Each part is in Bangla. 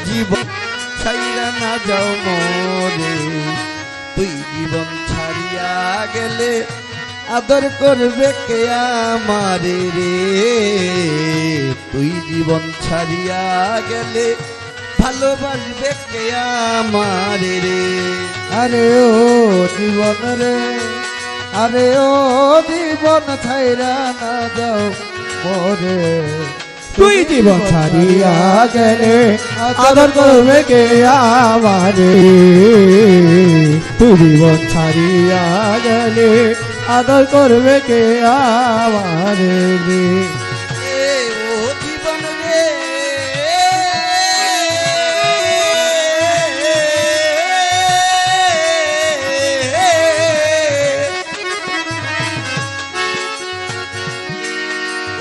জীবন ছাইরা না যাও মোরে, তুই জীবন ছাড়িয়া গেলে আদর করবে কে আমারে রে, তুই জীবন ছাড়িয়া গেলে ভালোবাসবে কে আমারে রে। আরে ও জীবন রে, আরে ও জীবন ছাইরা না যাও মোরে, তুই জীবন ছাড়িয়া গেলে আদর করবে কে আমারে, তুই জীবন ছাড়িয়া গেলে আদর করবে কে আমারে রে। এ ও জীবন রে,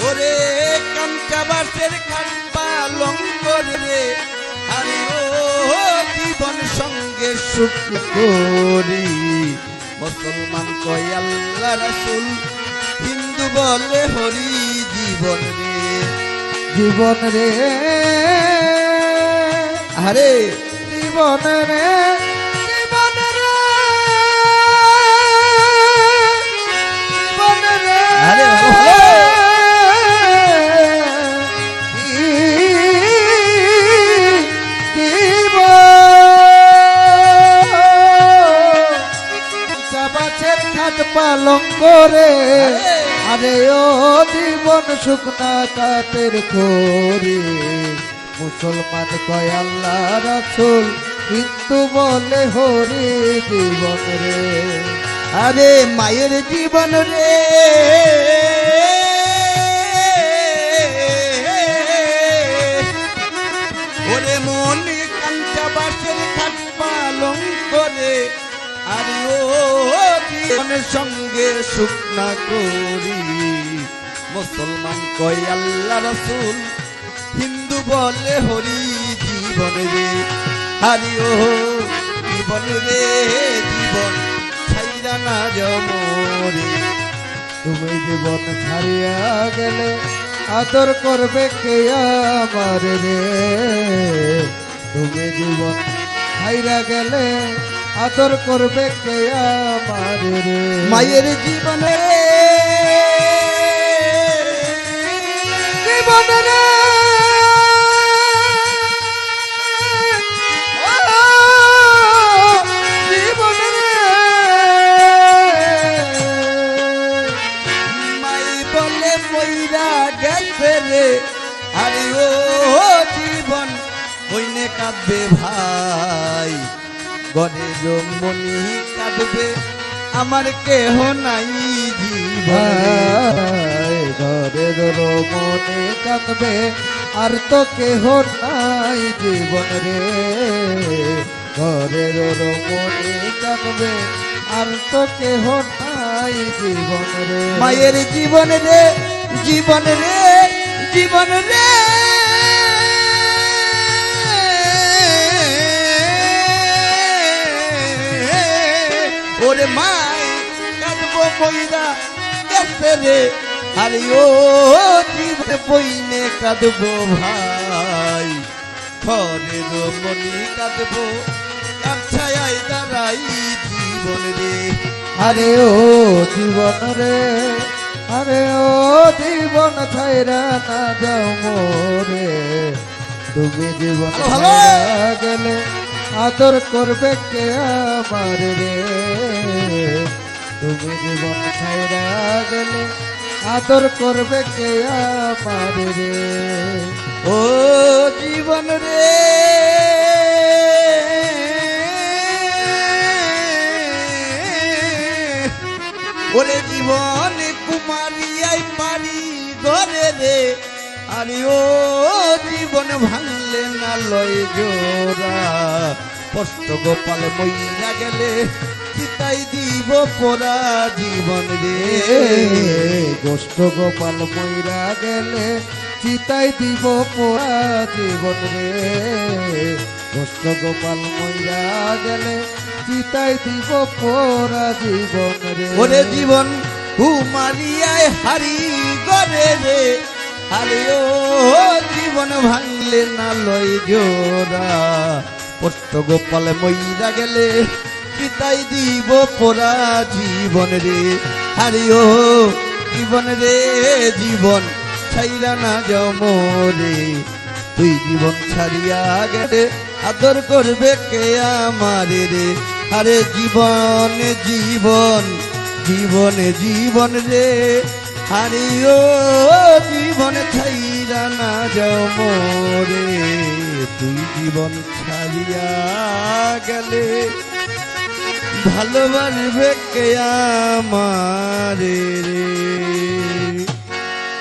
ওরে কাঞ্চা বাসের খাট পালঙ্ক রে, আরে ও জীবন সঙ্গে সুখ করি, মুসলমান কয় আল্লাহ রাসূল, হিন্দু বলে হরি জীবন রে। জীবন রে, আরে জীবন রে, জীবন রে, জীবন রে, আরে ভালো ভালো। চাবাচের খাট পালঙ্ক রে, আরে ও জীবন শুকনা কাতের খড়ি, মুসলমান কয় আল্লাহ রাসূল, হিন্দু বলে হরি জীবন রে। আরে মায়ের জীবন রে, ওরে মনে কাঞ্চা বাসের খাট পালঙ্ক রে, আরে ও জীবনের সঙ্গে সুখ না করি, মুসলমান কয় আল্লাহ রাসূল, হিন্দু বলে হরি জীবন রে। আরে ও জীবন রে, জীবন ছাইরা না যাও মোরে, তুমি জীবন ছাড়িয়া গেলে আদর করবে কে আমারে রে, তুমি জীবন ছাইরা গেলে আদর করবে কে আমারে রে। মায়ের জীবন রে, জীবন রে, ও জীবন রে, মাই বলে মইরা গেছে রে, আরে ও জীবন হইনে কাঁদবে ভাই, গণের মনি কাঁদবে আমার কেহ নাই জীবন রে। ঘরের মনে কাঁদবে আর তো কেহ নাই জীবন রে, ঘরের মনে কাঁদবে আর তো কেহ নাই জীবন রে। মায়ের জীবন রে, জীবন রে, জীবন রে, ওরে মাই কাঁদবো মইরা গেছে রে, আরে ও জীবন বইনে কাঁদবো ভাই, ঘরের মনি কাঁদবো কাছায় দাঁড়াই জীবন রে। আরে ও জীবন রে, আরে ও জীবন ছাইরা না যাও মোরে, তুমি জীবন ভালো। ছাইরা গেলে আদর করবে কে আমারে রে, তুমি জীবন ছাইরা গেলে আদর করবে কে আমারে রে। ও জীবন রে, ওরে জীবন কুমারিয়াই পারি গরে রে, আরে ও জীবন ভাঙলে না লয় জোড়া, কষ্ট গোপাল মইরা গেলে চিতাই দিব পোড়া জীবন রে, গোষ্ঠ গোপাল মইরা গেলে চিতাই দিব পোড়া জীবন রে, গোষ্ঠ গোপাল মইরা গেলে চিতাই দিব পোড়া জীবন রে। ওরে জীবন কুমারিয়ায় হারি গরে রে, আরে ও জীবন ভাঙলে লাগলে না লয় জোড়া পট্ট গোপালে মইরা গেলে কিতাই দিব পোড়া জীবন রে হারিও জীবন রে জীবন ছাইরা না যাও মোরে তুই জীবন ছাড়িয়া গেলে আদর করবে কে আমারে রে আরে জীবনে জীবন জীবনে জীবন রে হারিও জীবন ছাইরা না যাও মোরে তুই জীবন ছাড়িয়া গেলে ভালোবাসবে কে আমারে রে